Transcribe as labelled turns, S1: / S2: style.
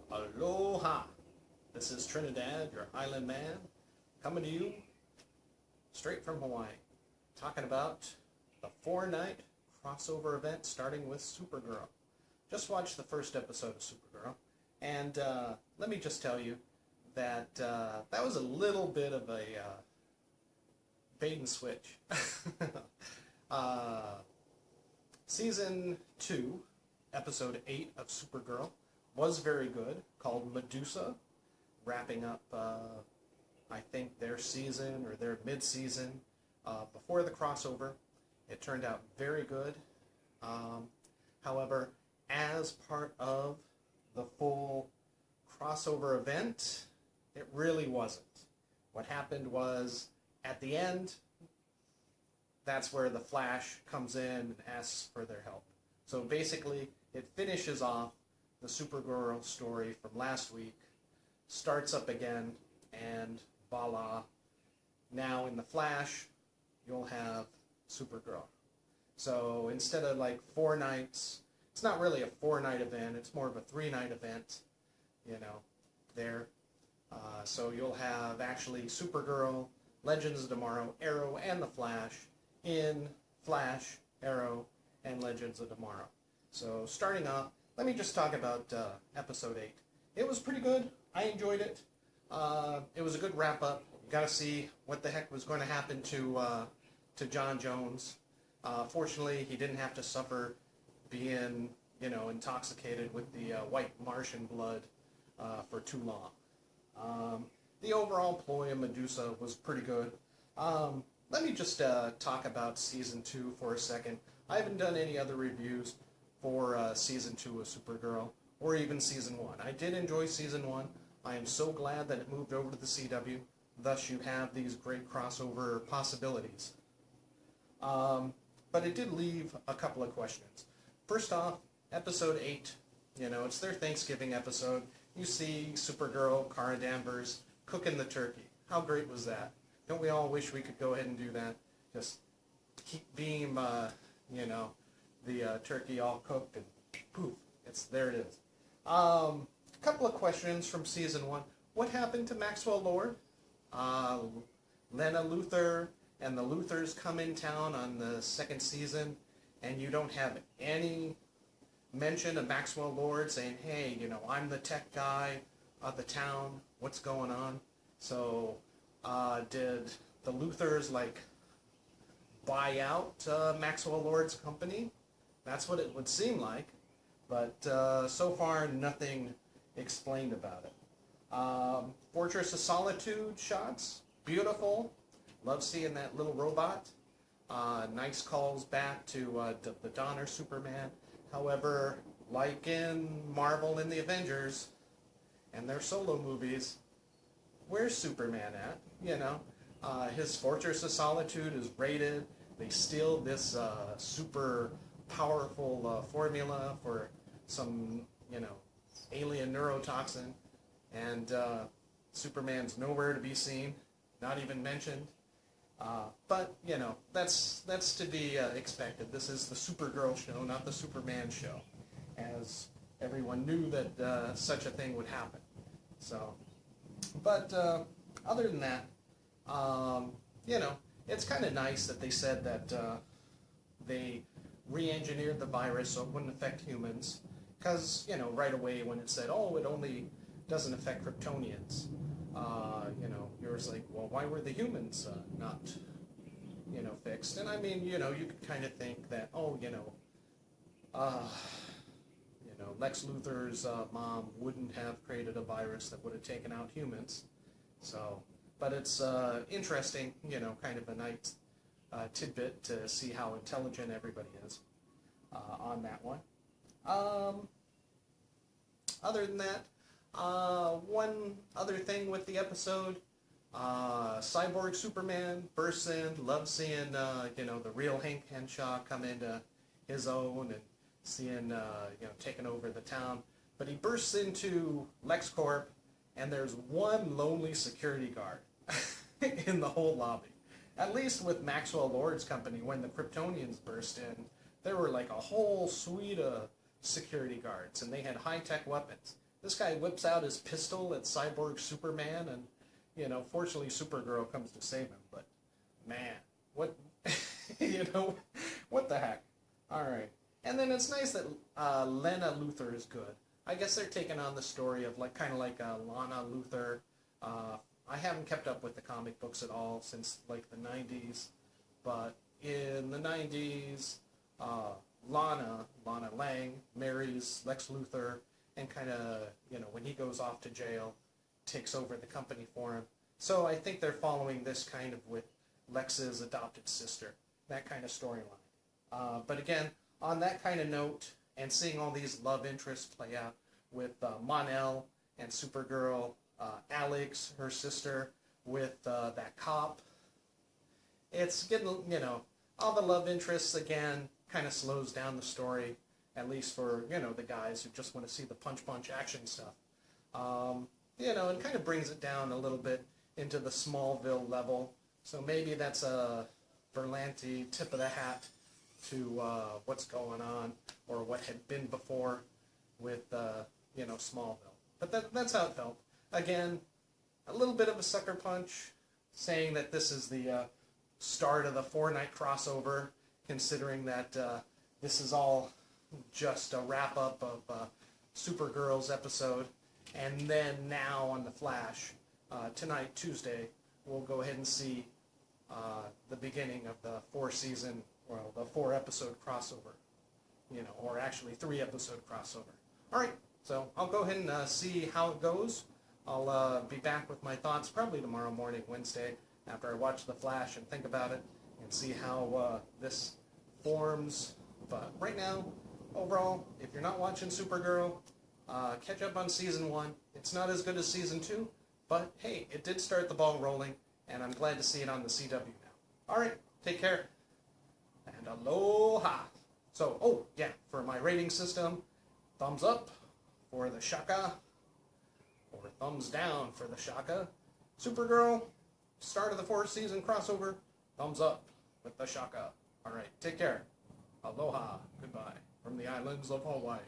S1: Aloha! This is Trinidad, your island man, coming to you straight from Hawaii, talking about the 4-night crossover event starting with Supergirl. Just watched the first episode of Supergirl, and let me just tell you that that was a little bit of a bait and switch. Season 2, episode 8 of Supergirl was very good, called Medusa, wrapping up, I think, their season or their mid-season before the crossover. It turned out very good. However, as part of the full crossover event, it really wasn't. What happened was, at the end, that's where the Flash comes in and asks for their help. So basically, it finishes off the Supergirl story from last week, starts up again, and voila. Now in the Flash, you'll have Supergirl. So instead of like 4 nights, it's not really a 4-night event, it's more of a 3-night event, there. So you'll have actually Supergirl, Legends of Tomorrow, Arrow, and the Flash in Flash, Arrow, and Legends of Tomorrow. So starting off, let me just talk about episode 8. It was pretty good. I enjoyed it. It was a good wrap-up. You got to see what the heck was going to happen to John Jones. Fortunately, he didn't have to suffer being, intoxicated with the white Martian blood for too long. The overall ploy of Medusa was pretty good. Let me just talk about Season 2 for a second. I haven't done any other reviews for Season 2 of Supergirl, or even Season 1. I did enjoy Season 1. I am so glad that it moved over to the CW. Thus, you have these great crossover possibilities. But it did leave a couple of questions. First off, Episode 8, it's their Thanksgiving episode. You see Supergirl, Kara Danvers, cooking the turkey. How great was that? Don't we all wish we could go ahead and do that? Just beam, the turkey all cooked, and poof, there it is. A couple of questions from Season 1. What happened to Maxwell Lord? Lena Luthor and the Luthors come in town on the 2nd season, and you don't have any mention of Maxwell Lord saying, hey, I'm the tech guy of the town, what's going on? So, did the Luthors, buy out Maxwell Lord's company? That's what it would seem like, but so far nothing explained about it. Fortress of Solitude shots, beautiful. Love seeing that little robot. Nice calls back to the Donner Superman. However, like in Marvel and the Avengers and their solo movies, where's Superman at? His Fortress of Solitude is raided. They steal this super powerful formula for some, alien neurotoxin, and Superman's nowhere to be seen, not even mentioned. But, that's to be expected. This is the Supergirl show, not the Superman show, as everyone knew that such a thing would happen. So, but other than that, it's kind of nice that they said that they re-engineered the virus so it wouldn't affect humans, because, right away when it said, oh, it only doesn't affect Kryptonians, you're like, well, why were the humans not, fixed? And I mean, you could kind of think that, oh, Lex Luthor's mom wouldn't have created a virus that would have taken out humans. So, but it's interesting, kind of a nice tidbit to see how intelligent everybody is on that one. Other than that, one other thing with the episode, Cyborg Superman bursts in, loves seeing, the real Hank Henshaw come into his own and seeing, taking over the town. But he bursts into LexCorp, and there's one lonely security guard in the whole lobby. At least with Maxwell Lord's company, when the Kryptonians burst in, there were like a whole suite of security guards, and they had high-tech weapons. This guy whips out his pistol at Cyborg Superman, and, fortunately Supergirl comes to save him, but, man, what, what the heck? Alright. And then it's nice that Lena Luthor is good. I guess they're taking on the story of, kind of like Lana Luthor. I haven't kept up with the comic books at all since, the 90s, but in the 90s, Lana Lang, marries Lex Luthor, and kind of, when he goes off to jail, takes over the company for him. So I think they're following this kind of with Lex's adopted sister, that kind of storyline. But again, on that kind of note, and seeing all these love interests play out with Mon-El and Supergirl, Alex, her sister, with that cop, it's getting, all the love interests again kind of slows down the story, at least for, the guys who just want to see the punch action stuff. And kind of brings it down a little bit into the Smallville level. So maybe that's a Berlanti tip of the hat to what's going on, or what had been before with, Smallville. But that's how it felt. Again, a little bit of a sucker punch, saying that this is the start of the 4-night crossover, considering that this is all just a wrap-up of Supergirl's episode. And then now on The Flash, tonight, Tuesday, we'll go ahead and see the beginning of the 4-episode crossover. Or actually 3-episode crossover. Alright, so I'll go ahead and see how it goes. I'll be back with my thoughts probably tomorrow morning, Wednesday, after I watch The Flash and think about it and see how this forms. But right now, overall, if you're not watching Supergirl, catch up on Season 1. It's not as good as Season 2, but hey, it did start the ball rolling, and I'm glad to see it on the CW now. Alright, take care, and aloha! So, oh, yeah, for my rating system, thumbs up for the Shaka, or thumbs down for the Shaka. Supergirl, start of the 4th season crossover, thumbs up with the Shaka. Alright, take care. Aloha. Goodbye. From the islands of Hawaii.